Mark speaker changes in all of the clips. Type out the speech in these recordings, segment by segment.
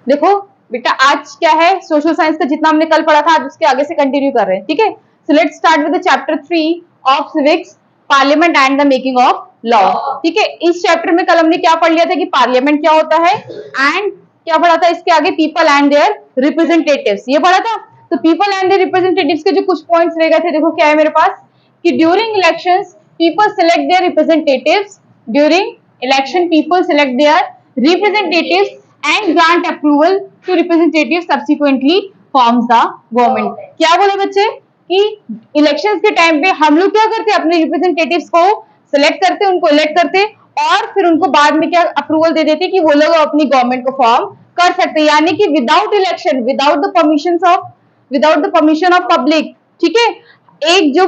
Speaker 1: देखो बेटा, आज क्या है, सोशल साइंस का जितना हमने कल पढ़ा था आज उसके आगे से कंटिन्यू कर रहे हैं, ठीक है। So let's start with the chapter 3 of civics, parliament and the making of law. ठीक है, इस चैप्टर में कल हमने क्या पढ़ लिया था कि पार्लियामेंट क्या होता है, एंड क्या पढ़ा था इसके आगे, पीपल एंड देयर रिप्रेजेंटेटिव्स, ये पढ़ा था। तो पीपल एंड देयर रिप्रेजेंटेटिव्स के जो कुछ पॉइंट्स रह गए थे, देखो क्या है मेरे पास, कि during elections people select their representatives, during election people select their representatives and grant approval to representatives subsequently forms the government। क्या बोले बच्चे कि इलेक्शंस के टाइम पे हम लोग क्या करते हैं, अपने रिप्रेजेंटेटिव्स को सिलेक्ट करते, उनको इलेक्ट करते और फिर उनको बाद में क्या अप्रूवल दे देते कि वो लोग अपनी गवर्नमेंट को फॉर्म कर सकते हैं, यानी कि without election, without the permission of public. ठीक है, एक जो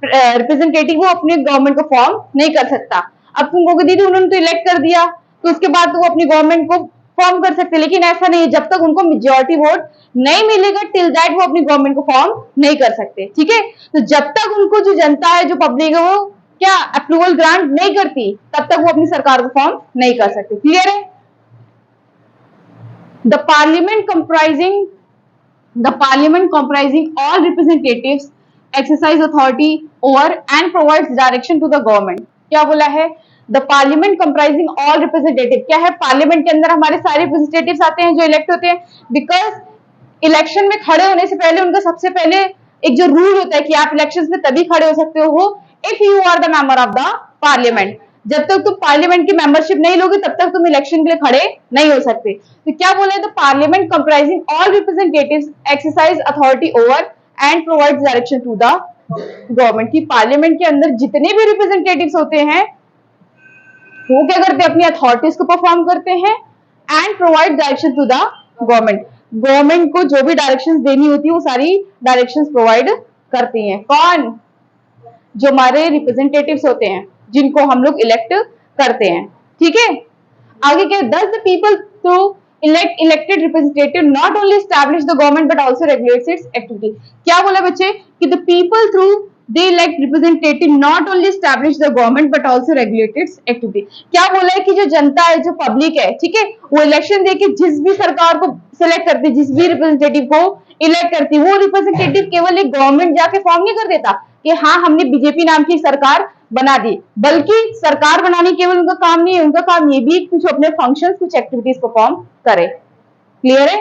Speaker 1: रिप्रेजेंटेटिव वो अपने गवर्नमेंट को फॉर्म नहीं कर सकता। अब तुम कहोगे दीदी उन्होंने तो इलेक्ट कर दिया तो उसके बाद तो वो अपनी गवर्नमेंट को फॉर्म कर सकते, लेकिन ऐसा नहीं है, जब तक उनको मेजॉरिटी वोट नहीं मिलेगा टिल दैट वो अपनी गवर्नमेंट को फॉर्म नहीं कर सकते। ठीक है, तो जब तक उनको जो जनता है, जो पब्लिक है, वो क्या अप्रूवल ग्रांट नहीं करती, तब तक वो अपनी सरकार को फॉर्म नहीं कर सकते। क्लियर है? The parliament comprising all representatives exercise authority over and provides direction to the government। क्या बोला है? The parliament comprising all representative, क्या है, पार्लियामेंट के अंदर हमारे सारे रिप्रेजेंटेटिव्स आते हैं जो इलेक्ट होते हैं। बिकॉज इलेक्शन में खड़े होने से पहले उनका सबसे पहले एक जो रूल होता है कि आप इलेक्शंस में तभी खड़े हो सकते हो if you are the member of the parliament. जब तक तुम पार्लियामेंट की मेंबरशिप नहीं लोगे तब तक तुम इलेक्शन के लिए खड़े नहीं हो सकते। तो क्या बोला है, the parliament comprising all representatives exercise authority over and provides direction to the government. की पार्लियामेंट के अंदर जितने भी रिप्रेजेंटेटिव्स होते हैं वो क्या करते हैं, अपनी अथॉरिटीज को परफॉर्म करते हैं and provide direction to the government. Government को जो भी डायरेक्शंस देनी होती है वो सारी डायरेक्शंस प्रोवाइड करती हैं। कौन? जो हमारे रिप्रेजेंटेटिव्स होते हैं जिनको हम लोग इलेक्ट करते हैं। ठीक है, आगे क्या, दस the people through elected representative not only establish the government but also regulates its activity। क्या बोला बच्चे कि the people through they elect representative not only establish the government but also regulate its activity। क्या बोला है कि जो जनता है, जो पब्लिक है, ठीक है, वो इलेक्शन देके जिस भी सरकार को सिलेक्ट करती, जिस भी रिप्रेजेंटेटिव को इलेक्ट करती, वो रिप्रेजेंटेटिव केवल एक गवर्नमेंट जाके फॉर्म नहीं कर देता कि हाँ हमने बीजेपी नाम की सरकार बना दी, बल्कि सरकार बनाने केवल उनका काम नहीं है, उनका काम ये भी कुछ अपने फंक्शंस, कुछ एक्टिविटीज परफॉर्म करे। क्लियर है?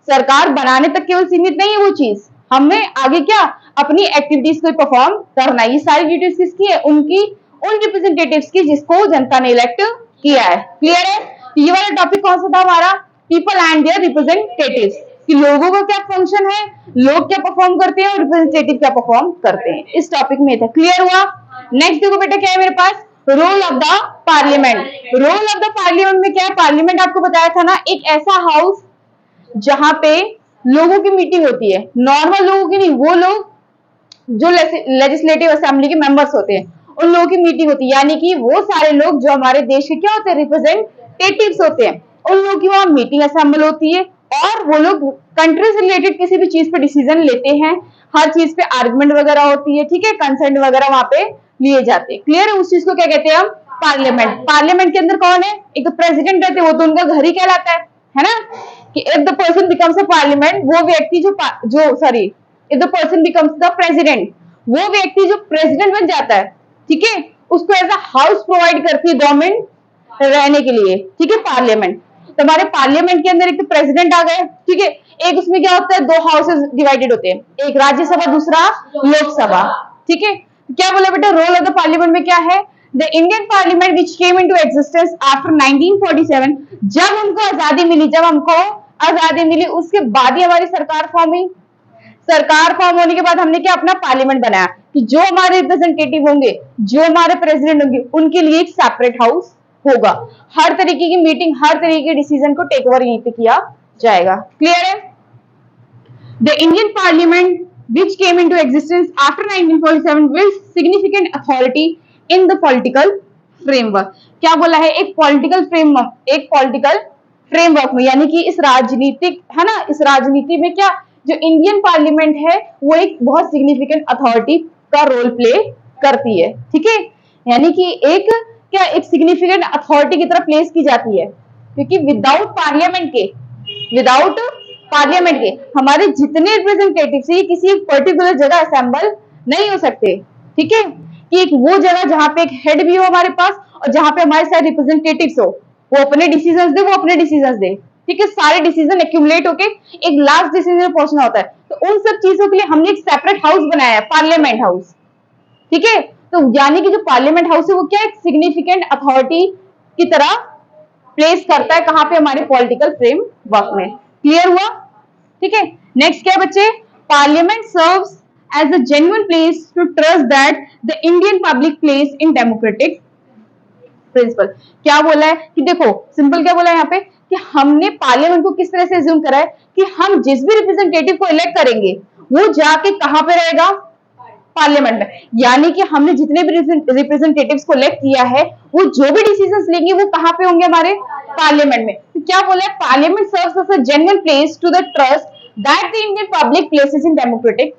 Speaker 1: सरकार बनाने तक केवल सीमित नहीं है वो चीज, हमें आगे क्या अपनी एक्टिविटीज को परफॉर्म करना है। ये सारी ड्यूटीज किसकी है? उनकी, उन रिप्रेजेंटेटिव्स की जिसको जनता ने इलेक्ट किया है। क्लियर है? ये वाला टॉपिक कौन सा था हमारा? पीपल एंड देयर रिप्रेजेंटेटिव्स, कि लोगों का क्या फंक्शन है, लोग क्या परफॉर्म करते हैं और रिप्रेजेंटेटिव क्या परफॉर्म करते हैं, इस टॉपिक में था। क्लियर हुआ? नेक्स्ट देखो बेटा क्या है मेरे पास, role of the parliament. Role of the parliament में क्या है, पार्लियामेंट आपको बताया था ना, एक ऐसा हाउस जहां पे लोगों की मीटिंग होती है, नॉर्मल लोगों की नहीं, वो लोग जो लेजिस्लेटिव असेंबली के मेंबर्स होते हैं उन लोगों की मीटिंग होती है, यानी कि वो सारे लोग जो हमारे देश के क्या होते हैं, रिप्रेजेंटेटिव्स होते हैं, उन लोगों की वहां मीटिंग असेंबल होती है और वो लोग कंट्री से रिलेटेड किसी भी चीज पे डिसीजन लेते हैं, हर चीज पे आर्गुमेंट वगैरह होती है। ठीक है, कंसेंट वगैरह वहां पे लिए जाते हैं। क्लियर है? उस चीज को क्या कहते हैं हम? पार्लियामेंट। पार्लियामेंट के अंदर कौन है? एक तो प्रेसिडेंट रहते हैं, वो तो उनका घर ही कहलाता है ना, कि if the person becomes a parliament, वो व्यक्ति if the person becomes the president, वो व्यक्ति जो प्रेसिडेंट बन जाता है, ठीक है, उसको एज अ हाउस प्रोवाइड करती है गवर्नमेंट रहने के लिए। ठीक है, पार्लियामेंट। तो हमारे पार्लियामेंट के अंदर एक तो प्रेसिडेंट आ गए, ठीक है, एक उसमें क्या होता है, दो हाउसेस डिवाइडेड होते हैं, एक राज्यसभा दूसरा लोकसभा। ठीक है, क्या बोला बेटा, रोल ऑफ द पार्लियामेंट में क्या है, the Indian parliament which came into existence after 1947, जब उनको आजादी मिली, जब हमको आजादी मिली उसके बाद ही हमारी सरकार फॉर्म हुई। सरकार फॉर्म होने के बाद हमने क्या अपना पार्लियामेंट बनाया कि जो हमारे रिप्रेजेंटेटिव होंगे, जो हमारे प्रेसिडेंट होंगे, उनके लिए एक सेपरेट हाउस होगा, हर तरीके की मीटिंग, हर तरीके के डिसीजन को टेक ओवर यहीं पे किया जाएगा। क्लियर है? The Indian parliament which came into existence after 1947 with significant authority in the political framework। क्या बोला है, एक पॉलिटिकल फ्रेमवर्क में, यानी कि इस राजनीतिक है ना, इस राजनीति में क्या, जो इंडियन पार्लियामेंट है वो एक बहुत सिग्निफिकेंट अथॉरिटी का रोल प्ले करती है। ठीक है, यानी कि एक सिग्निफिकेंट अथॉरिटी की तरह प्लेस की जाती है, क्योंकि विदाउट पार्लियामेंट के विदाउट पार्लियामेंट के हमारे जितने रिप्रेजेंटेटिव है किसी पर्टिकुलर जगह असेंबल नहीं हो सकते। ठीक है, कि एक वो जगह जहां पे एक हेड भी हो हमारे पास और जहां पे हमारे सारे रिप्रेजेंटेटिव्स हो, वो अपने डिसीजंस दे, वो अपने डिसीजंस दे। ठीक है, सारे डिसीजन एक्यूमुलेट होके एक लास्ट डिसीजन में पहुंचना होता है। तो उन सब चीजों के लिए हमने एक सेपरेट हाउस बनाया है, पार्लियामेंट हाउस। ठीक है, तो यानी कि जो पार्लियामेंट हाउस है वो क्या एक सिग्निफिकेंट अथॉरिटी की तरह प्लेस करता है कहां पे, हमारे पॉलिटिकल फ्रेमवर्क में। क्लियर हुआ? ठीक है, नेक्स्ट क्या बच्चे, parliament serves as a genuine place to trust that the Indian public place in democratic principle. क्या बोला है कि देखो सिंपल क्या बोला है यहाँ पे कि हमने पार्लियामेंट को किस तरह से एज्यूम करा है कि हम जिस भी रिप्रेजेंटेटिव को इलेक्ट करेंगे वो जाके कहां पे रहेगा, पार्लियामेंट में। यानी कि हमने जितने भी रिप्रेजेंटेटिव्स को इलेक्ट किया है वो जो भी डिसीजंस लेंगे वो कहां पे होंगे, हमारे पार्लियामेंट में। तो क्या बोला है, parliament serves as a genuine place to the trust that the Indian public places in democratic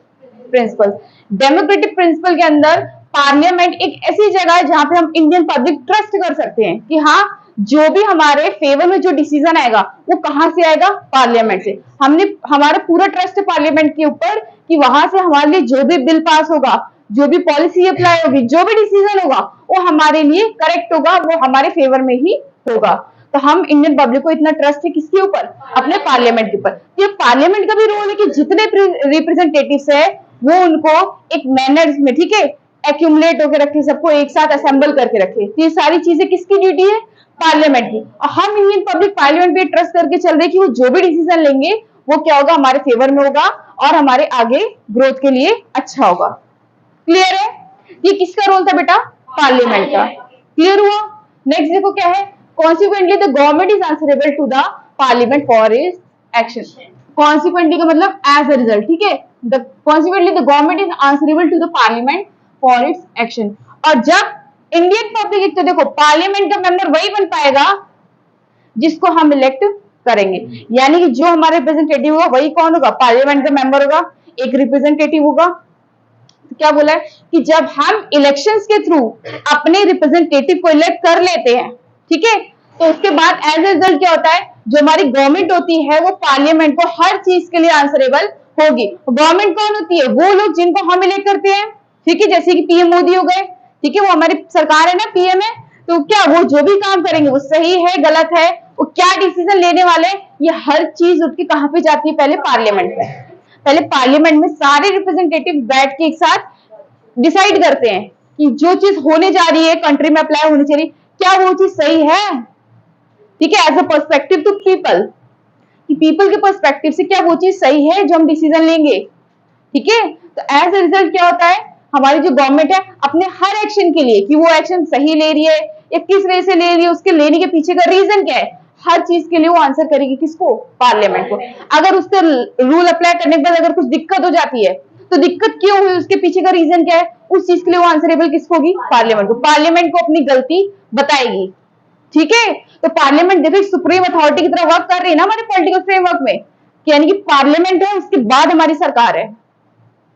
Speaker 1: principle. Democratic principle के अंदर पार्लियामेंट एक ऐसी जगह है जहां पे हम इंडियन पब्लिक ट्रस्ट कर सकते हैं कि हाँ जो भी हमारे फेवर में जो डिसीजन आएगा वो कहां से आएगा, पार्लियामेंट से। हमने हमारा पूरा ट्रस्ट है पार्लियामेंट के ऊपर कि वहां से हमारे लिए जो भी बिल पास होगा, जो भी पॉलिसी अप्लाई होगी, जो भी डिसीजन होगा वो हमारे लिए करेक्ट होगा, वो हमारे फेवर में ही होगा। तो हम इंडियन पब्लिक को इतना ट्रस्ट है किसके ऊपर, अपने पार्लियामेंट के ऊपर। ये पार्लियामेंट का भी रोल है कि जितने रिप्रेजेंटेटिव्स है वो उनको एक मैनर्स में, ठीक है, एक्यूमुलेट होकर रखे, सबको एक साथ असेंबल करके रखे। तो ये सारी चीजें किसकी ड्यूटी है, पार्लियामेंट की। और हम इंडियन पब्लिक पार्लियामेंट पे ट्रस्ट करके चल रहे कि वो जो भी डिसीजन लेंगे वो क्या होगा, हमारे फेवर में होगा और हमारे आगे ग्रोथ के लिए अच्छा होगा। क्लियर है? ये किसका रोल था बेटा, पार्लियामेंट का। क्लियर हुआ? नेक्स्ट देखो क्या है, consequently the government is answerable to the parliament for is action. Consequently का मतलब एज अ रिजल्ट। ठीक है, the consequently the government is answerable to the parliament for its action. और जब इंडियन पब्लिक, तो देखो पार्लियामेंट का मेंबर वही बन पाएगा जिसको हम इलेक्ट करेंगे। यानी कि जो हमारा रिप्रेजेंटेटिव होगा वही कौन होगा, पार्लियामेंट का मेंबर होगा, एक रिप्रेजेंटेटिव होगा। तो क्या बोला है कि जब हम इलेक्शंस के थ्रू अपने रिप्रेजेंटेटिव को इलेक्ट कर लेते हैं, ठीक है, तो उसके बाद एज ए रिजल्ट क्या होता है, जो हमारी गवर्नमेंट होती है वो पार्लियामेंट को हर चीज के लिए आंसरेबल होगी। गवर्नमेंट कौन होती है, वो लोग जिनको हम इलेक्ट करते हैं। ठीक है, जैसे कि पीएम मोदी हो गए, ठीक है, वो हमारी सरकार है ना, पीएम है। तो क्या वो जो भी काम करेंगे वो सही है, गलत है, वो क्या डिसीजन लेने वाले, ये हर चीज उनकी कहां पे जाती है, पहले पार्लियामेंट में। पहले पार्लियामेंट में सारे रिप्रेजेंटेटिव बैठ के एक साथ डिसाइड करते हैं कि जो चीज होने जा रही है कंट्री में अप्लाई होनी चाहिए, क्या वो चीज सही है। ठीक है, as a perspective to people, कि पीपल के पर्सपेक्टिव से क्या वो चीज सही है जो हम डिसीजन लेंगे। ठीक है, तो एज ए रिजल्ट क्या होता है, हमारी जो गवर्नमेंट है अपने हर एक्शन के लिए, कि वो एक्शन सही ले रही है या किस वजह से ले रही है, उसके लेने के पीछे का रीजन क्या है, हर चीज के लिए वो आंसर करेगी किसको, पार्लियामेंट को। अगर उससे रूल अप्लाई करने के बाद अगर कुछ दिक्कत हो जाती है तो दिक्कत क्यों हुई, उसके पीछे का रीजन क्या है, उस चीज के लिए वो आंसरेबल किसको होगी, पार्लियामेंट को। पार्लियामेंट को अपनी गलती बताएगी। ठीक है, तो पार्लियामेंट देखो सुप्रीम अथॉरिटी की तरह वर्क कर रही है ना हमारे पॉलिटिकल फ्रेमवर्क में, यानी कि पार्लियामेंट है उसके बाद हमारी सरकार है,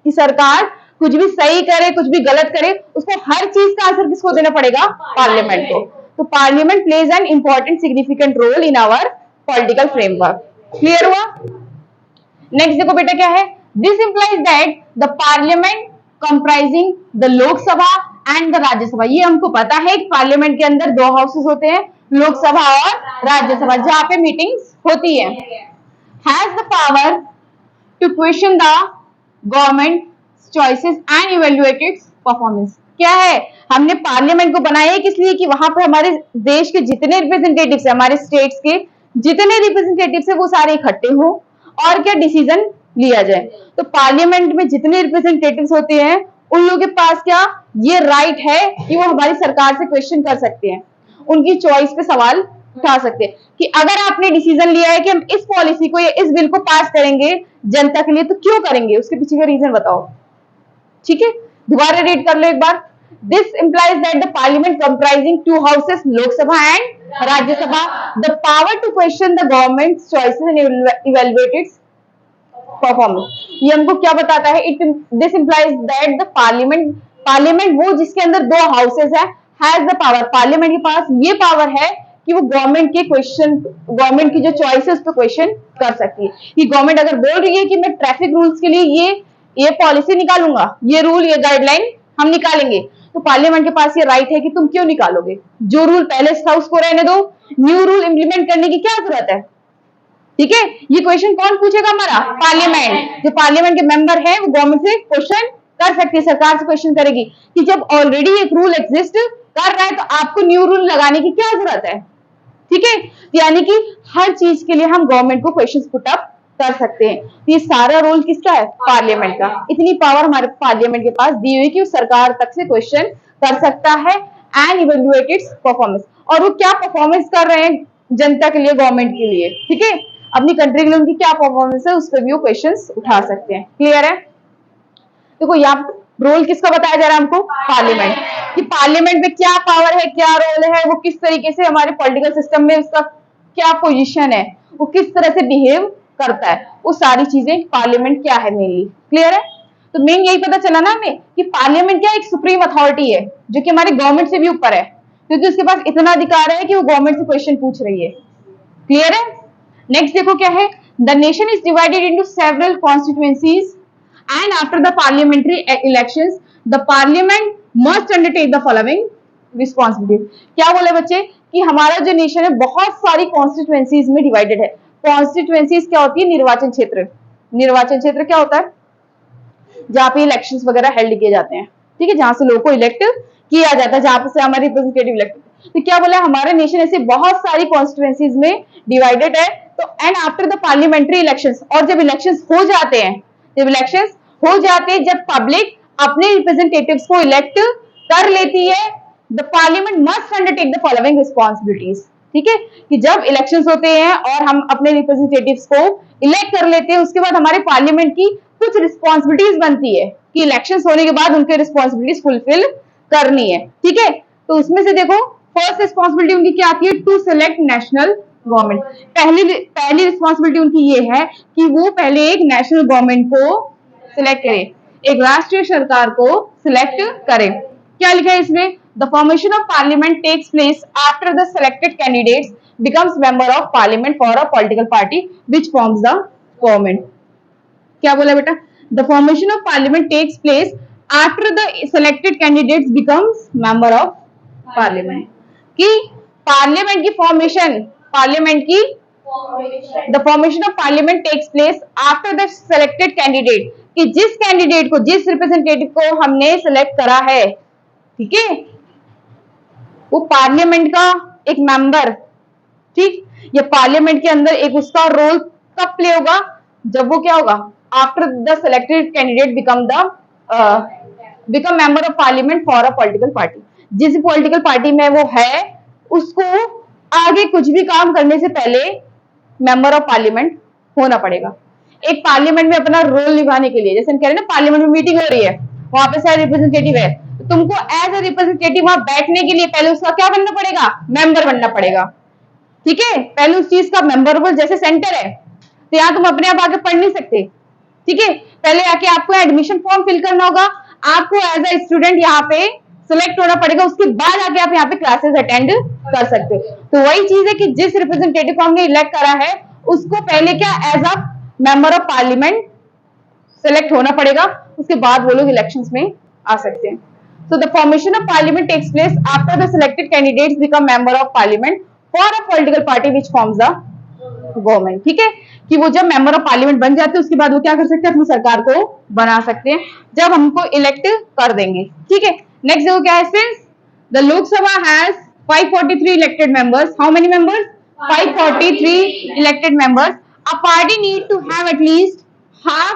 Speaker 1: कि सरकार कुछ भी सही करे कुछ भी गलत करे उसको हर चीज का आंसर किसको देना पड़ेगा, पार्लियामेंट को। तो parliament plays an important significant role in our political framework. Clear हुआ? नेक्स्ट देखो बेटा क्या है, this implies that the parliament comprising the Lok Sabha and the Rajya Sabha. ये हमको पता है कि पार्लियामेंट के अंदर दो हाउसेस होते हैं, लोकसभा और राज्यसभा, जहां पे मीटिंग्स होती है। Has the power to question the government choices and evaluate its performance. क्या है, हमने पार्लियामेंट को बनाया है किस लिए, कि वहां पे हमारे देश के जितने रिप्रेजेंटेटिव्स है, हमारे स्टेट्स के जितने रिप्रेजेंटेटिव्स है वो सारे इकट्ठे हो और क्या डिसीजन लिया जाए। तो पार्लियामेंट में जितने रिप्रेजेंटेटिव्स होते हैं उन लोगों के पास क्या ये राइट है कि वो हमारी सरकार से क्वेश्चन कर सकते हैं, उनकी चॉइस पे सवाल उठा सकते हैं कि अगर आपने डिसीजन लिया है कि हम इस पॉलिसी को या इस बिल को पास करेंगे जनता के लिए, तो क्यों करेंगे, उसके पीछे का रीजन बताओ। ठीक है, दोबारा रीड कर लो एक बार। This implies that the parliament comprising two houses, Lok Sabha and Rajya Sabha, the power to question the government choices and evaluate its performance. ये हमको क्या बताता है, this implies that the parliament वो जिसके अंदर दो हाउसेस है, हैज द पावर, पार्लियामेंट के पास ये पावर है कि वो गवर्नमेंट के क्वेश्चन, गवर्नमेंट की जो चॉइसेस पे क्वेश्चन कर सकती है। कि गवर्नमेंट अगर बोल रही है कि मैं ट्रैफिक रूल्स के लिए ये पॉलिसी निकालूंगा, ये रूल, ये गाइडलाइन हम निकालेंगे, तो पार्लियामेंट के पास ये राइट है कि तुम क्यों निकालोगे, जो रूल पहले था उसको रहने दो, न्यू रूल इंप्लीमेंट करने की क्या जरूरत है। ठीक है, ये क्वेश्चन कौन पूछेगा, हमारा पार्लियामेंट। जो पार्लियामेंट के मेंबर है वो गवर्नमेंट से क्वेश्चन कर सकती है, सरकार से क्वेश्चन करेगी कि जब ऑलरेडी एक रूल एग्जिस्ट कर रहा है तो आपको न्यू रूल लगाने की क्या जरूरत है। ठीक है, यानी कि हर चीज के लिए हम गवर्नमेंट को क्वेश्चन पुट अप कर सकते हैं। ये सारा रोल किसका है, पार्लियामेंट का। इतनी पावर हमारे पार्लियामेंट के पास दी हुई कि वो सरकार तक से क्वेश्चन कर सकता है एंड इवेल्युएट इट्स परफॉर्मेंस। और वो क्या परफॉर्मेंस कर रहे हैं जनता के लिए, गवर्नमेंट के लिए। ठीक है, अपनी कंट्री के लिए उनकी क्या परफॉर्मेंस है उस पर भी वो क्वेश्चंस उठा सकते हैं। क्लियर है। देखो यहाँ रोल किसका बताया जा रहा है हमको, पार्लियामेंट। कि पार्लियामेंट में क्या पावर है, क्या रोल है, वो किस तरीके से हमारे पॉलिटिकल सिस्टम में उसका क्या पोजीशन है, वो किस तरह से बिहेव करता है, वो सारी चीजें पार्लियामेंट क्या है मेनली। क्लियर है। तो मेन यही पता चला ना हमें कि पार्लियामेंट क्या एक सुप्रीम अथॉरिटी है जो कि हमारे गवर्नमेंट से भी ऊपर है, क्योंकि उसके पास इतना अधिकार है कि वो गवर्नमेंट से क्वेश्चन पूछ रही है। क्लियर है। नेक्स्ट देखो क्या है, the nation is divided into several constituencies and after the parliamentary elections the parliament must undertake the following responsibilities। क्या बोले बच्चे कि हमारा जो नेशन है बहुत सारी कॉन्स्टिट्यूएंसीज में डिवाइडेड है। कॉन्स्टिट्यूएंसीज क्या होती है, निर्वाचन क्षेत्र। निर्वाचन क्षेत्र क्या होता है, जहाँ पे इलेक्शंस वगैरह हेल्ड किए जाते हैं। ठीक है, जहां से लोगों को इलेक्ट किया जाता है, जहां से हमारे रिप्रेजेंटेटिव इलेक्ट। तो क्या बोला, हमारा नेशन ऐसे बहुत सारी कॉन्स्टिट्यूएंसीज में डिवाइडेड है। तो and after the parliamentary elections, और जब इलेक्शंस हो जाते हैं, जब इलेक्शंस हो जाते हैं, जब पब्लिक अपने रिप्रेजेंटेटिव्स को इलेक्ट कर लेती है, the parliament must undertake the following responsibilities. ठीक है, कि जब इलेक्शंस होते हैं और हम अपने रिप्रेजेंटेटिव्स को इलेक्ट कर लेते हैं, उसके बाद हमारे पार्लियामेंट की कुछ रिस्पॉन्सिबिलिटीज बनती है कि इलेक्शंस होने के बाद उनके रिस्पॉन्सिबिलिटीज फुलफिल करनी है। ठीक है, तो उसमें से देखो फर्स्ट रिस्पॉन्सिबिलिटी उनकी क्या आती है, टू सिलेक्ट नेशनल गवर्नमेंट। पहली रिस्पॉन्सिबिलिटी उनकी ये है कि वो पहले एक नेशनल गवर्नमेंट को सिलेक्ट करे, एक राष्ट्रीय सरकार को सिलेक्ट करे। क्या लिखा है इसमें, the formation of parliament takes place after the selected candidates becomes member of parliament for a political party which forms the government. क्या बोला बेटा, the formation of parliament takes place after the selected candidates becomes member of parliament. कि parliament की formation, parliament की the formation of parliament takes place after the selected candidate, कि जिस candidate को, जिस रिप्रेजेंटेटिव को हमने सेलेक्ट करा है, ठीक है, वो पार्लियामेंट का एक मेंबर, ठीक, ये पार्लियामेंट के अंदर एक उसका रोल कब प्ले होगा, जब वो क्या होगा, after the selected candidate become member of parliament for a political party. जिस पॉलिटिकल पार्टी में वो है उसको आगे कुछ भी काम करने से पहले मेंबर ऑफ पार्लियामेंट होना पड़ेगा। एक पार्लियामेंट में अपना रोल निभाने के लिए, जैसे हम कह रहे हैं ना, पार्लियामेंट में मीटिंग हो रही है, वहां पे सारे रिप्रेजेंटेटिव है, तो तुमको एज ए रिप्रेजेंटेटिव वहां बैठने के लिए पहले उसका क्या बनना पड़ेगा, मेंबर बनना पड़ेगा। ठीक है, पहले उस चीज का मेंबर, जैसे सेंटर है तो यहाँ तुम अपने आप आके पढ़ नहीं सकते। ठीक है, पहले आके आपको एडमिशन फॉर्म फिल करना होगा, आपको एज ए स्टूडेंट यहाँ पे सिलेक्ट होना पड़ेगा, उसके बाद आके आप यहाँ पे क्लासेस अटेंड कर सकते हो। तो वही चीज है कि जिस रिप्रेजेंटेटिव को हमने इलेक्ट करा है उसको पहले क्या, as a member of parliament select होना पड़ेगा, उसके बाद वो लोग इलेक्शंस में आ सकते हैं। So the formation of parliament takes place after the selected candidates become member of parliament for a political party which forms the government। ठीक है, कि वो जब मेंबर ऑफ पार्लियामेंट बन जाते हैं उसके बाद वो क्या कर सकते हैं, अपनी सरकार को बना सकते हैं, जब हमको इलेक्ट कर देंगे। ठीक है, नेक्स्ट देखो क्या है, since the Lok Sabha has 543 elected members, how many members, 543 elected members, a party need to have at least half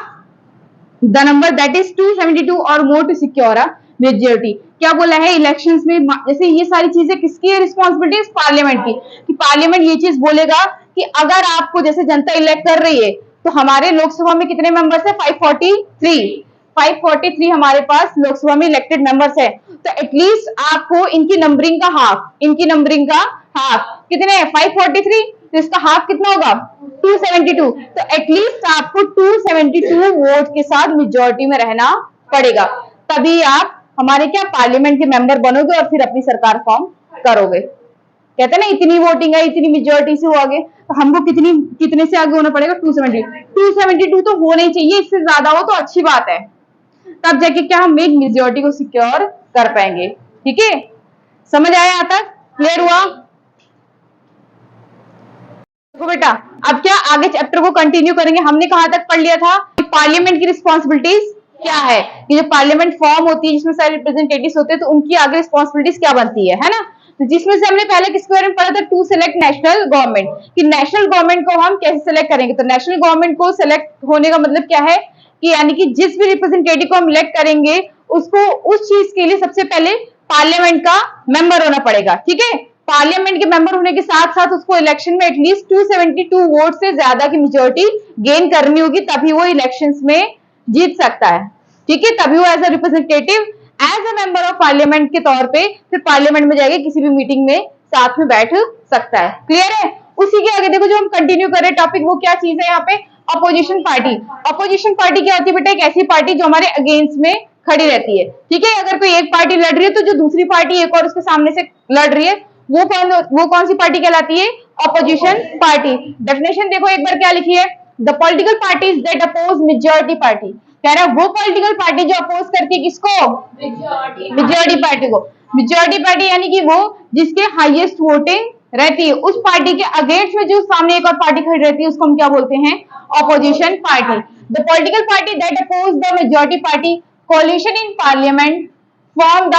Speaker 1: the number that is 272 और more to secure a majority. क्या बोला है, इलेक्शंस में जैसे ये सारी चीजें किसकी है, रिस्पॉन्सिबिलिटी पार्लियामेंट की, कि पार्लियामेंट ये चीज बोलेगा कि अगर आपको जैसे जनता इलेक्ट कर रही है तो हमारे लोकसभा में कितने मेंबर्स है, 543 हमारे पास लोकसभा में इलेक्टेड मेंबर्स है, तो एटलीस्ट आपको इनकी नंबरिंग का हाफ, कितने हैं 543, तो इसका हाफ कितना होगा 272, तो एटलीस्ट आपको 272 वोट के साथ मेजोरिटी में रहना पड़ेगा, तभी आप हमारे क्या पार्लियामेंट के मेंबर बनोगे और फिर अपनी सरकार फॉर्म करोगे। कहते हैं ना इतनी वोटिंग है, इतनी मेजोरिटी से वो आगे, तो हमको कितने से आगे होना पड़ेगा, 272 तो होना ही चाहिए, इससे ज्यादा हो तो अच्छी बात है, तब जाके क्या हम एक मेजोरिटी को सिक्योर कर पाएंगे। ठीक है, समझ आया यहाँ तक, क्लियर हुआ? देखो बेटा, अब क्या आगे चैप्टर को कंटिन्यू करेंगे। हमने कहां तक पढ़ लिया था कि पार्लियामेंट की रिस्पॉन्सिबिलिटीज क्या है, कि जो पार्लियामेंट फॉर्म होती है जिसमें सारे रिप्रेजेंटेटिव्स होते हैं, तो उनकी आगे रिस्पॉन्सिबिलिटीज क्या बनती है ना। तो जिसमें से हमने पहले किसके बारे में पढ़ा था, टू सेलेक्ट नेशनल गवर्नमेंट, कि नेशनल गवर्नमेंट को हम कैसे सेलेक्ट करेंगे। तो नेशनल गवर्नमेंट को सेलेक्ट होने का मतलब क्या है, कि यानी कि जिस भी रिप्रेजेंटेटिव को हम इलेक्ट करेंगे उसको उस चीज के लिए सबसे पहले पार्लियामेंट का मेंबर होना पड़ेगा। ठीक है, पार्लियामेंट के मेंबर होने के साथ साथ उसको इलेक्शन में एटलीस्ट 272 वोट से ज्यादा की मेजोरिटी गेन करनी होगी, तभी वो इलेक्शंस में जीत सकता है। ठीक है, तभी वो as a representative, as a member of parliament के तौर पे फिर पार्लियामेंट में जाके किसी भी मीटिंग में साथ में बैठ सकता है। क्लियर है? उसी के आगे देखो, जो हम कंटिन्यू कर रहे टॉपिक, वो क्या चीज है यहाँ पे, अपोजिशन पार्टी। अपोजिशन पार्टी क्या होती है बेटा, एक ऐसी पार्टी जो हमारे अगेंस्ट में खड़ी रहती है। ठीक है, अगर कोई एक पार्टी लड़ रही है तो जो दूसरी पार्टी एक और उसके सामने से लड़ रही है, वो कौन सी पार्टी कहलाती है, अपोजिशन पार्टी। डेफिनेशन देखो एक बार क्या लिखी है, the political parties that oppose majority party, कह रहा है वो पॉलिटिकल पार्टी जो अपोज करती है किसको, मेजॉरिटी पार्टी को। मेजॉरिटी पार्टी यानी कि वो जिसके हाईएस्ट वोटिंग रहती है, उस पार्टी के अगेंस्ट में जो सामने एक और पार्टी खड़ी रहती है उसको हम क्या बोलते हैं, opposition party. The political party that oppose the majority party coalition in parliament form the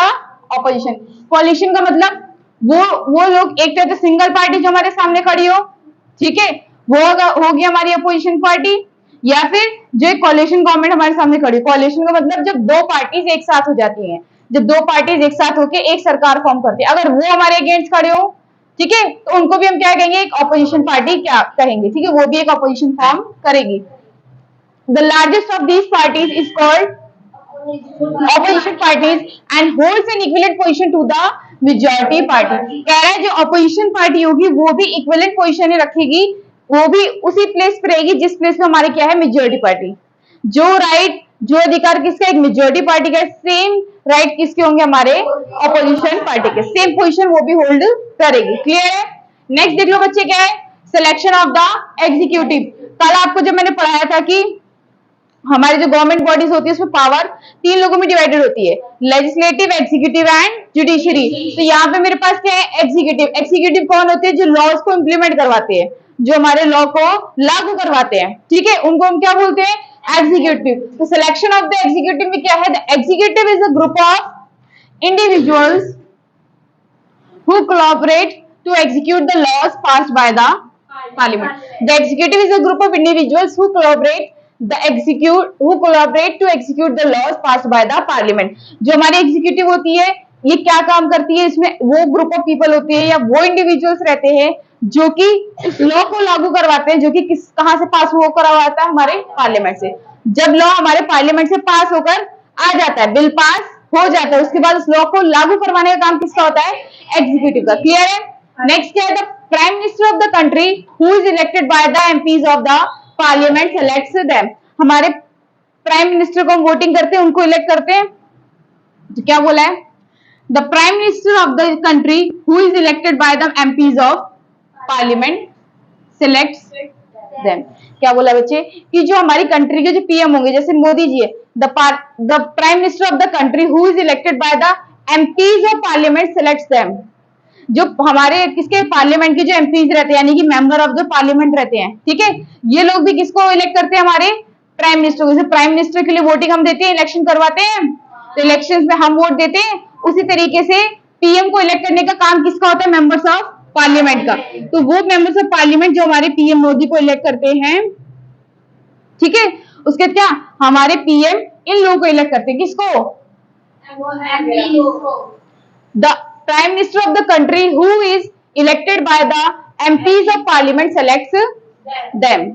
Speaker 1: opposition. Coalition का मतलब वो लोग, एक तो सिंगल पार्टी जो हमारे सामने खड़ी हो, ठीक है, वो होगी हमारी अपोजिशन पार्टी, या फिर जो एक कोलिशन गवर्नमेंट हमारे सामने खड़ी है। कोलिशन का मतलब जब दो पार्टीज एक साथ हो जाती हैं, जब दो पार्टीज एक साथ होकर एक सरकार फॉर्म करती है, अगर वो हमारे अगेंस्ट खड़े हो, ठीक है, तो उनको भी हम क्या कहेंगे, एक ऑपोजिशन पार्टी क्या कहेंगे। ठीक है, वो भी एक ऑपोजिशन फॉर्म करेगी। The largest of these parties is called opposition parties and holds an equivalent position to the majority party। कह रहा है जो opposition party होगी वो भी equivalent position रखेगी, वो भी उसी प्लेस पे रहेगी जिस प्लेस पे हमारे क्या है, मेजोरिटी पार्टी। जो राइट, जो अधिकार किसका, एक मेजोरिटी पार्टी का, सेम राइट किसके होंगे, हमारे ऑपोजिशन पार्टी के, सेम पोजीशन वो भी होल्ड करेगी। क्लियर है? नेक्स्ट देख लो बच्चे, क्या है, सिलेक्शन ऑफ द एग्जीक्यूटिव। कल आपको जब मैंने पढ़ाया था कि हमारी जो गवर्नमेंट बॉडीज होती है उसमें पावर तीन लोगों में डिवाइडेड होती है, लेजिस्लेटिव, एग्जीक्यूटिव एंड जुडिशरी। तो यहाँ पे मेरे पास क्या है, एग्जीक्यूटिव। एग्जीक्यूटिव कौन होते हैं, जो लॉज को इंप्लीमेंट करवाते हैं, जो हमारे लॉ को लागू करवाते हैं। ठीक है, उनको हम क्या बोलते हैं, एग्जीक्यूटिव। तो सिलेक्शन ऑफ द एग्जीक्यूटिव में क्या है, the executive is a group of individuals who collaborate to execute the laws passed by the parliament। The executive is a group of individuals who collaborate to execute the laws passed by the parliament। जो हमारी executive होती है, ये क्या काम करती है, इसमें वो ग्रुप ऑफ पीपल होते हैं या वो इंडिविजुअल्स रहते हैं जो कि इस लॉ को लागू करवाते हैं, जो कि कहां से पास हो करवाता है, हमारे पार्लियामेंट से। जब लॉ हमारे पार्लियामेंट से पास होकर आ जाता है, बिल पास हो जाता है, उसके बाद उस लॉ को लागू करवाने का काम किसका होता है, एग्जीक्यूटिव का। क्लियर है? नेक्स्ट क्या है, the prime minister of the country who is elected by the MPs of the parliament selects them. हमारे प्राइम मिनिस्टर को हम वोटिंग करते हैं, उनको इलेक्ट करते हैं। तो क्या बोला है, the prime minister of the country who is elected by the MPs of parliament selects them. क्या बोला बच्चे, कि जो हमारी कंट्री के जो पीएम होंगे, जैसे मोदी जी है, the prime minister of the country who is elected by the MPs of parliament selects them. जो हमारे किसके, पार्लियामेंट के जो एमपीज रहते हैं, यानी कि मेंबर ऑफ द पार्लियामेंट रहते हैं, ठीक है, ये लोग भी किसको इलेक्ट करते हैं, हमारे प्राइम मिनिस्टर को। जैसे प्राइम मिनिस्टर के लिए वोटिंग हम देते हैं, इलेक्शन करवाते हैं, तो इलेक्शंस में हम वोट देते हैं, उसी तरीके से पीएम को इलेक्ट करने का काम किसका होता है, मेंबर्स ऑफ पार्लियामेंट का। तो वो मेंबर्स ऑफ पार्लियामेंट जो हमारे पीएम मोदी को इलेक्ट करते हैं, ठीक है, उसके क्या, हमारे पीएम इन लोगों को इलेक्ट करते हैं, किसको, the prime minister of the country who is elected by the MPs of parliament selects them.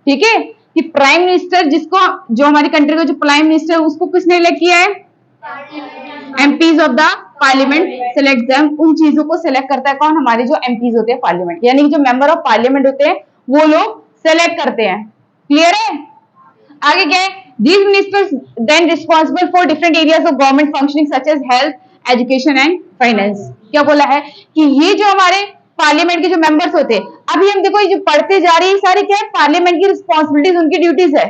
Speaker 1: ठीक है, कि प्राइम मिनिस्टर जिसको, जो हमारी कंट्री का जो प्राइम मिनिस्टर है उसको किसने इलेक्ट किया है, MPs of the parliament select them. उन चीजों को सेलेक्ट करता है कौन, हमारे जो एमपीज होते हैं पार्लियामेंट, यानी कि जो मेंबर ऑफ पार्लियामेंट होते हैं वो लोग सेलेक्ट करते हैं। क्लियर है? आगे क्या है, these ministers then responsible for different areas of government functioning such as health, education and finance। क्या बोला है कि ये जो हमारे पार्लियामेंट के जो मेंबर्स होते हैं, अभी हम देखो ये जो पढ़ते जा रही है सारे क्या है, पार्लियामेंट की रिस्पॉन्सिबिलिटीज, उनकी ड्यूटीज है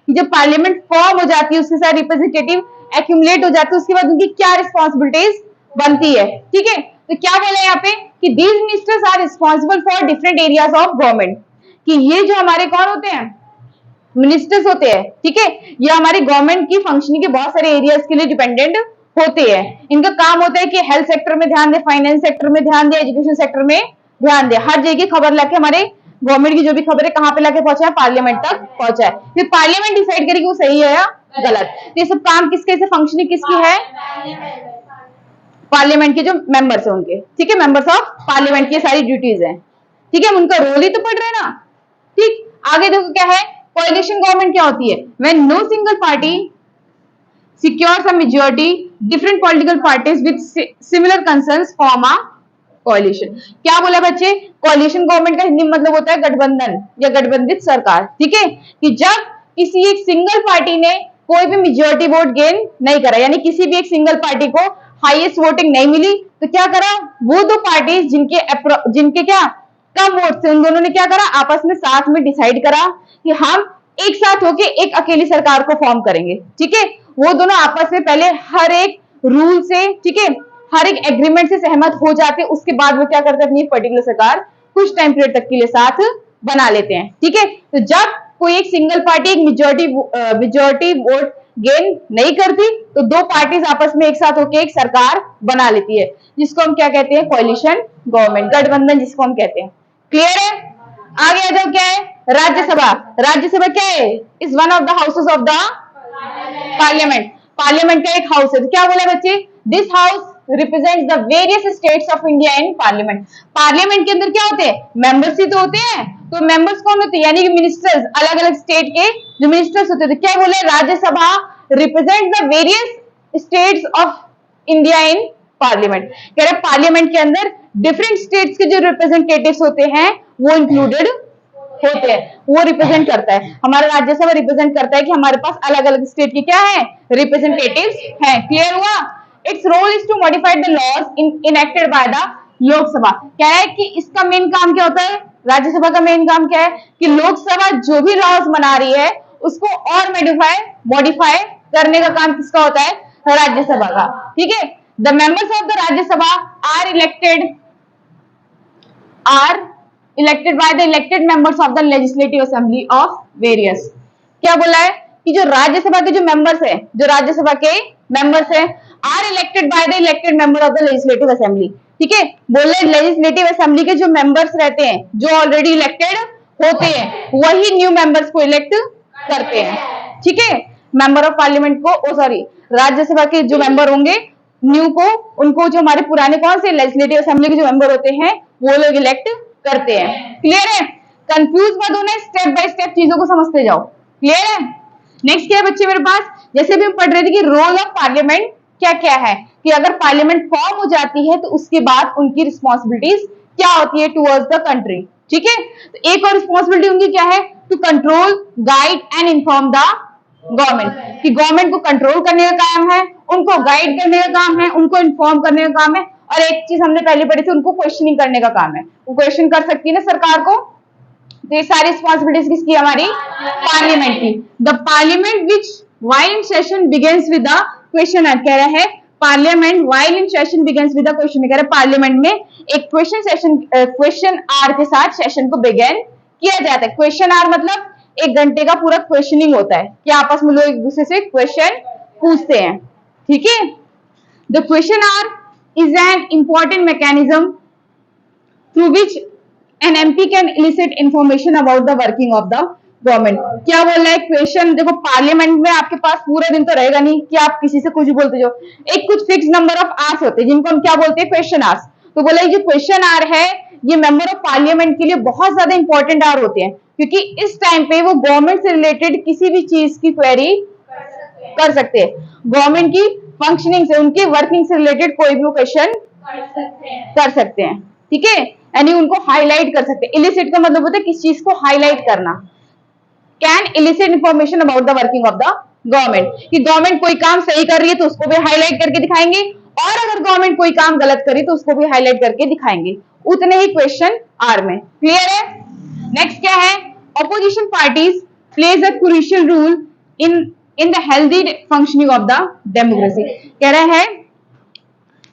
Speaker 1: कि जब पार्लियामेंट फॉर्म हो जाती है, उसके साथ रिप्रेजेंटेटिव एक्यूमुलेट हो जाते हैं, उसके बाद उनकी क्या रिस्पॉन्सिबिलिटीज बनती है। ठीक है, तो क्या बोला है यहाँ पे कि these ministers are responsible for different areas of government, कि ये जो हमारे कौन होते हैं, मिनिस्टर्स होते हैं। ठीक है, ये हमारी गवर्नमेंट की फंक्शनिंग के बहुत सारे एरियाज के लिए डिपेंडेंट होते हैं। इनका काम होता है कि हेल्थ सेक्टर में ध्यान दे, फाइनेंस सेक्टर में ध्यान दे, एजुकेशन सेक्टर में ध्यान दे, हर जगह की खबर लाके हमारे गवर्नमेंट की जो भी खबर है कहाँ पे लाके पहुंचा है, पार्लियामेंट तक पहुंचा है। फिर पार्लियामेंट डिसाइड करेगी वो सही है या गलत। तो ये सब काम किसके से, फंक्शनिंग किसकी है, पार्लियामेंट के जो मेंबर्स है उनके। ठीक है, मेंबर्स ऑफ पार्लियामेंट की सारी ड्यूटीज है। ठीक है, हम उनका रोल ही तो पढ़ रहे हैं ना। ठीक, आगे देखो क्या है, कोalition गवर्नमेंट क्या होती है, when no single party secures a majority, different political parties with similar concerns form a coalition। क्या बोला बच्चे, कोalition गवर्नमेंट का हिंदी मतलब होता है गठबंधन या गठबंधित सरकार। ठीक है, कि जब किसी एक सिंगल पार्टी ने कोई भी मेजोरिटी वोट गेन नहीं करा, यानी किसी भी एक सिंगल पार्टी को हाईएस्ट वोटिंग नहीं मिली, तो क्या करा, वो दो पार्टी जिनके क्या कम वोट थे, उन दोनों ने क्या करा, आपस में साथ में डिसाइड करा कि हम एक साथ होके एक अकेली सरकार को फॉर्म करेंगे। ठीक है, वो दोनों आपस में पहले हर एक रूल से, ठीक है, हर एक एग्रीमेंट से सहमत हो जाते, उसके बाद वो क्या करते हैं, अपनी पर्टिकुलर सरकार कुछ टाइम पीरियड तक के लिए साथ बना लेते हैं। ठीक है, तो जब कोई एक सिंगल पार्टी एक मेजोरिटी वोट गेन नहीं करती, तो दो पार्टीज आपस में एक साथ होकर एक सरकार बना लेती है, जिसको हम क्या कहते हैं, कोalition गवर्नमेंट, गठबंधन जिसको हम कहते हैं। क्लियर है, आगे आ जाओ, क्या है राज्यसभा। राज्यसभा क्या है, is one of the houses of the parliament. Parliament का एक हाउस है। तो क्या बोला बच्चे, this house represents the various states of India in parliament. Parliament के अंदर क्या होते हैं, मेंबर्स ही तो होते हैं। तो मेंबर्स कौन होते हैं, यानी कि मिनिस्टर्स, अलग अलग स्टेट के जो मिनिस्टर्स होते हैं। तो क्या बोले, Rajya Sabha represent the various states of India in parliament. कह रहे पार्लियामेंट के अंदर डिफरेंट स्टेट्स के जो रिप्रेजेंटेटिव्स होते हैं वो इंक्लूडेड होते हैं, वो रिप्रेजेंट करता है, हमारा राज्यसभा रिप्रेजेंट करता है कि हमारे पास अलग अलग स्टेट के क्या है, रिप्रेजेंटेटिव्स हैं। क्लियर हुआ। Its role is to modify the laws enacted by the Lok Sabha. कह रहा है कि इसका मेन काम क्या होता है, राज्यसभा का मेन काम क्या है कि लोकसभा जो भी लॉज बना रही है उसको और मॉडिफाई करने का काम किसका होता है, राज्यसभा का। ठीक है, the members of the Rajya Sabha are elected by the elected members of the legislative assembly of various. क्या बोला है कि जो राज्यसभा के जो मेंबर्स हैं, जो राज्यसभा के मेंबर्स हैं, are elected by the elected member of the legislative assembly. ठीक है, बोले लेजिस्लेटिव असेंबली के जो मेंबर्स रहते हैं, जो ऑलरेडी इलेक्टेड होते हैं, वही न्यू मेंबर्स को इलेक्ट करते हैं। ठीक है, मेंबर ऑफ पार्लियामेंट को राज्यसभा के जो मेंबर होंगे न्यू को, उनको जो हमारे पुराने कौन से लेजिस्लेटिव असेंबली के जो मेंबर होते हैं वो लोग इलेक्ट करते हैं। क्लियर है, कंफ्यूज मत होना, स्टेप बाय स्टेप चीजों को समझते जाओ। क्लियर है। नेक्स्ट क्या है बच्चे मेरे पास, जैसे भी हम पढ़ रहे थे कि रोल ऑफ पार्लियामेंट क्या क्या है, कि अगर पार्लियामेंट फॉर्म हो जाती है तो उसके बाद उनकी रिस्पॉन्सिबिलिटीज क्या होती है टुवर्ड्स द कंट्री। ठीक है, तो एक और रिस्पॉन्सिबिलिटी उनकी क्या है, to control, guide and inform the government, कि गवर्नमेंट को कंट्रोल करने का काम है, उनको गाइड करने का काम है, उनको इन्फॉर्म करने का काम है, और एक चीज हमने पहले पढ़ी थी, उनको क्वेश्चनिंग करने का काम है, वो क्वेश्चन कर सकती है ना सरकार को। तो ये सारी रिस्पॉन्सिबिलिटीज किसकी, हमारी पार्लियामेंट की। The parliament which while in session begins with the question hour. कह रहा है parliament while in session begins with the question, कह रहा है पार्लियामेंट में एक क्वेश्चन आर के साथ सेशन को बिगिन किया जाता है। क्वेश्चन आर मतलब 1 घंटे का पूरा क्वेश्चनिंग होता है, कि आपस में लोग एक दूसरे से क्वेश्चन पूछते हैं। ठीक है, the question hour is an important mechanism through which an MP can elicit information about the working of the government। क्या बोल रहा है, क्वेश्चन देखो पार्लियामेंट में आपके पास पूरे दिन तो रहेगा नहीं कि आप किसी से कुछ बोलते जाओ, एक कुछ फिक्स नंबर ऑफ आवर्स होते हैं जिनको हम क्या बोलते हैं, क्वेश्चन आवर्स। तो बोला ये जो क्वेश्चन आवर है ये मेंबर ऑफ पार्लियामेंट के लिए बहुत ज्यादा इंपॉर्टेंट आवर होते हैं, क्योंकि इस टाइम पे वो गवर्नमेंट से रिलेटेड किसी भी चीज की क्वेरी कर सकते हैं, गवर्नमेंट की फंक्शनिंग से, उनकी वर्किंग से रिलेटेड कोई भी क्वेश्चन कर सकते हैं। ठीक है, यानी उनको हाईलाइट कर सकते हैं। इलिसिट का मतलब होता है किस चीज को हाईलाइट करना। Can illicit information about the working of the government, कि गवर्नमेंट कोई काम सही कर रही है तो उसको भी हाईलाइट करके दिखाएंगे, और अगर गवर्नमेंट कोई काम गलत करी तो उसको भी हाईलाइट करके दिखाएंगे। उतने ही क्वेश्चन आर में। क्लियर है? नेक्स्ट क्या है? Opposition parties plays a crucial role in the healthy functioning of the democracy. कह रहे हैं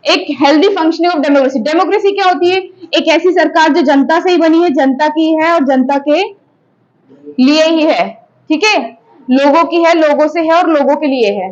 Speaker 1: एक healthy functioning of democracy. Democracy क्या होती है? एक ऐसी सरकार जो जनता से ही बनी है, जनता की है और जनता के लिए ही है। ठीक है, लोगों की है, लोगों से है और लोगों के लिए है।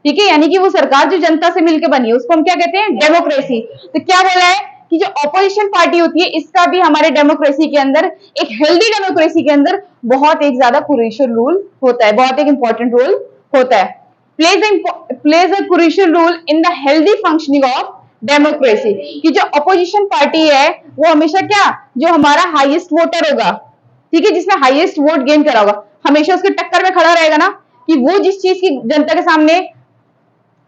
Speaker 1: ठीक है, यानी कि वो सरकार जो जनता से मिलकर बनी है उसको हम क्या कहते हैं? डेमोक्रेसी। तो क्या बोला है कि जो ऑपोजिशन पार्टी होती है इसका भी हमारे डेमोक्रेसी के अंदर, एक हेल्दी डेमोक्रेसी के अंदर बहुत एक ज्यादा क्रूशियल रोल होता है, बहुत एक इंपॉर्टेंट रोल होता है। Plays a crucial role in the healthy functioning of democracy. कि जो ऑपोजिशन पार्टी है वो हमेशा क्या, जो हमारा हाईएस्ट वोटर होगा, ठीक है, जिसने हाईएस्ट वोट गेन करा होगा, हमेशा उसके टक्कर में खड़ा रहेगा ना, कि वो जिस चीज की जनता के सामने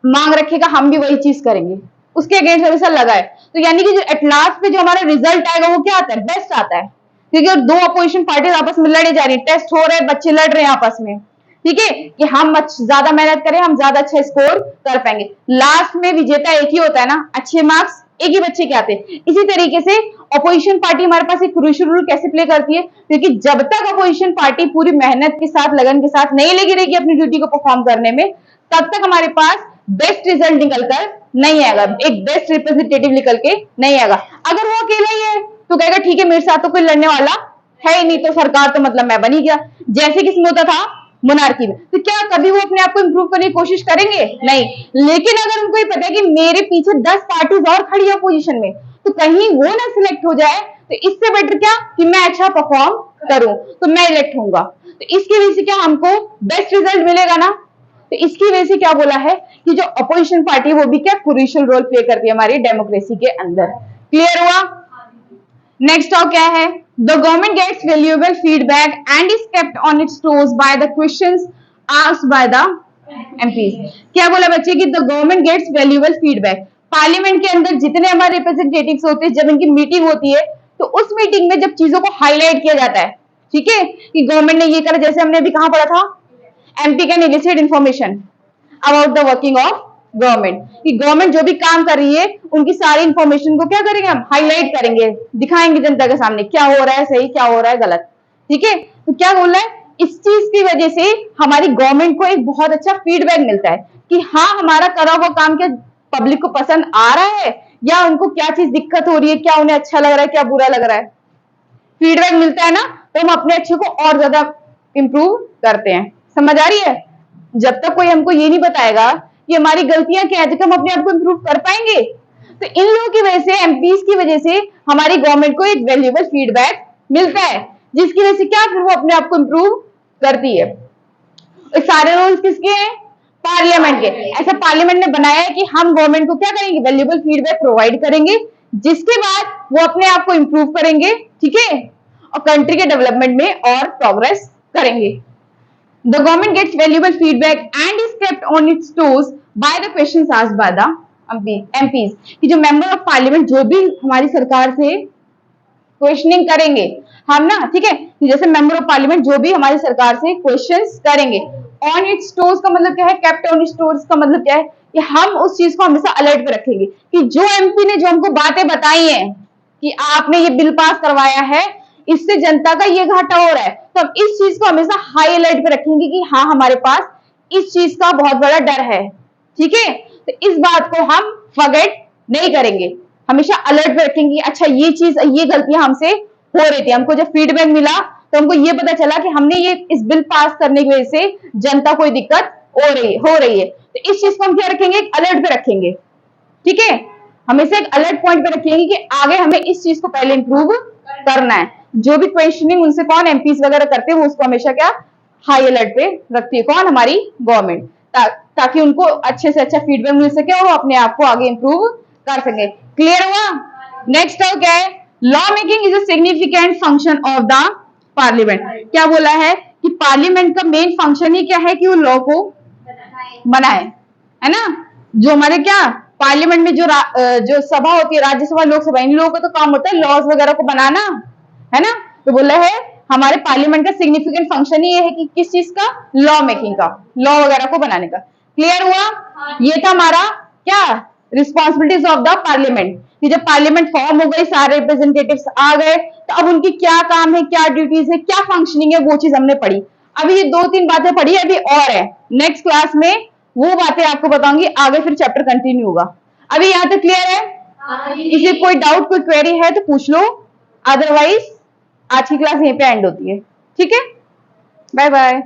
Speaker 1: मांग रखेगा हम भी वही चीज करेंगे, उसके अगेंस्ट हमेशा लगाए। तो यानी कि जो एट लास्ट पे जो हमारा रिजल्ट आएगा वो क्या आता है? बेस्ट आता है। क्योंकि दो अपोजिशन पार्टी आपस में लड़ी जा रही है, टेस्ट हो रहे हैं, बच्चे लड़ रहे हैं आपस में, ठीक है, कि हम ज्यादा मेहनत करें, हम ज्यादा अच्छा स्कोर कर पाएंगे। लास्ट में विजेता एक ही होता है ना, अच्छे मार्क्स एक ही बच्चे के आते हैं। इसी तरीके से अपोजिशन पार्टी हमारे पास एक क्रूशियल रोल कैसे प्ले करती है? क्योंकि जब तक अपोजिशन पार्टी पूरी मेहनत के साथ, लगन के साथ नहीं लगी रहेगी अपनी ड्यूटी को परफॉर्म करने में, तब तक हमारे पास बेस्ट रिजल्ट निकल कर नहीं आएगा, एक बेस्ट रिप्रेजेंटेटिव निकल के नहीं आएगा। अगर वो अकेला ही है तो कहेगा ठीक है मेरे साथ तो कोई लड़ने वाला है ही नहीं, तो सरकार तो मतलब मैं बनी गया, जैसे किसमें होता था? मोनार्की में। तो क्या कभी वो अपने आप को इंप्रूव करने की कोशिश करेंगे? नहीं। लेकिन अगर उनको ये पता है कि मेरे पीछे 10 पार्टीज और खड़ी है पोजीशन में, तो कहीं वो ना सिलेक्ट हो जाए, तो इससे बेटर क्या कि मैं अच्छा परफॉर्म करूं, तो मैं इलेक्ट होऊंगा। तो इसकी वजह से क्या हमको बेस्ट रिजल्ट मिलेगा ना। तो इसकी वजह से क्या बोला है कि जो अपोजिशन पार्टी वो भी क्या क्रूशियल रोल प्ले करती है हमारी डेमोक्रेसी के अंदर। क्लियर हुआ? नेक्स्ट और क्या है? The government gets valuable feedback and is kept on its toes by the questions asked by the MPs. क्या बोला बच्चे कि the government gets valuable feedback. Parliament के अंदर जितने हमारे रिप्रेजेंटेटिव्स होते हैं, जब इनकी मीटिंग होती है तो उस मीटिंग में जब चीजों को हाईलाइट किया जाता है, ठीक है, कि गवर्नमेंट ने ये करा, जैसे हमने अभी कहां पढ़ा था, MP can illicit information about the working of government, कि गवर्नमेंट जो भी काम कर रही है उनकी सारी इंफॉर्मेशन को क्या करेंगे हम? हाईलाइट करेंगे, दिखाएंगे जनता के सामने क्या हो रहा है सही, क्या हो रहा है गलत। ठीक है, तो क्या बोल रहा है? इस चीज की वजह से हमारी गवर्नमेंट को एक बहुत अच्छा फीडबैक मिलता है कि हाँ हमारा करा हुआ काम क्या पब्लिक को पसंद आ रहा है, या उनको क्या चीज दिक्कत हो रही है, क्या उन्हें अच्छा लग रहा है, क्या बुरा लग रहा है। फीडबैक मिलता है ना, तो हम अपने अच्छे को और ज्यादा इंप्रूव करते हैं। समझ आ रही है? जब तक कोई हमको ये नहीं बताएगा कि हमारी गलतियां क्या है, तो हम अपने आप को इंप्रूव कर पाएंगे। तो इन लोगों की वजह से, एमपीज की वजह से हमारी गवर्नमेंट को एक वैल्यूएबल फीडबैक मिलता है, जिसकी वजह से क्या फिर वो अपने आप को इंप्रूव करती है। तो सारे रूल्स किसके हैं? पार्लियामेंट के। ऐसा पार्लियामेंट ने बनाया है कि हम गवर्नमेंट को क्या करेंगे? वैल्यूएबल फीडबैक प्रोवाइड करेंगे, जिसके बाद वो अपने आप को इंप्रूव करेंगे, ठीक है, और कंट्री के डेवलपमेंट में और प्रोग्रेस करेंगे। The government gets valuable feedback and is kept on its toes by the questions asked by the MPs। कि जो मेंबर ऑफ पार्लियामेंट जो भी हमारी सरकार से क्वेश्चनिंग करेंगे हम ना, ठीक है, जैसे मेंबर ऑफ पार्लियामेंट जो भी हमारी सरकार से क्वेश्चंस करेंगे, ऑन इट्स टोज का मतलब क्या है? केप्ट ऑन इट्स टोज का मतलब क्या है? कि हम उस चीज को हमेशा अलर्ट पे रखेंगे कि जो एमपी ने जो हमको बातें बताई हैं कि आपने ये बिल पास करवाया है, इससे जनता का ये घाटा हो रहा है, तो हम इस चीज को हमेशा हाई अलर्ट पे रखेंगे कि हाँ हमारे पास इस चीज का बहुत बड़ा डर है। ठीक है, तो इस बात को हम फॉरगेट नहीं करेंगे, हमेशा अलर्ट पे रखेंगे। अच्छा ये चीज, ये गलतियां हमसे हो रही थी, हमको जब फीडबैक मिला तो हमको ये पता चला कि हमने ये इस बिल पास करने की वजह से जनता को दिक्कत हो रही है, तो इस चीज को हम क्या रखेंगे? अलर्ट पे रखेंगे। ठीक है, हमेशा एक अलर्ट पॉइंट पे रखेंगे कि आगे हमें इस चीज को पहले इंप्रूव करना है। जो भी क्वेश्चनिंग उनसे कौन एमपीस वगैरह करते हैं वो उसको हमेशा क्या हाई अलर्ट पे रखती है, कौन? हमारी गवर्नमेंट, ताकि उनको अच्छे से अच्छा फीडबैक मिल सके और वो अपने आप को आगे इंप्रूव कर सके। क्लियर हुआ? नेक्स्ट और क्या है? Law making is a significant function of the parliament. क्या बोला है कि पार्लियामेंट का मेन फंक्शन ही क्या है? कि वो लॉ को बनाए, है ना। जो हमारे क्या पार्लियामेंट में जो सभा होती है, राज्यसभा लोकसभा, इन लोगों का तो काम होता है लॉज वगैरह को बनाना, है ना। तो बोला है हमारे पार्लियामेंट का सिग्निफिकेंट फंक्शन ही ये है कि किस चीज का? लॉ मेकिंग का, लॉ वगैरह को बनाने का। क्लियर हुआ? ये था हमारा क्या रिस्पॉन्सिबिलिटीज ऑफ द पार्लियामेंट, कि जब पार्लियामेंट फॉर्म हो गई, सारे रिप्रेजेंटेटिव्स आ गए, तो अब उनकी क्या काम है, क्या ड्यूटीज है, क्या फंक्शनिंग है, वो चीज हमने पढ़ी। अभी ये 2-3 बातें पढ़ी, अभी और है, नेक्स्ट क्लास में वो बातें आपको बताऊंगी, आगे फिर चैप्टर कंटिन्यू होगा। अभी यहाँ तक क्लियर है? किसी को कोई डाउट, कोई क्वेरी है तो पूछ लो, अदरवाइज आज की क्लास यहीं पे एंड होती है। ठीक है, बाय बाय।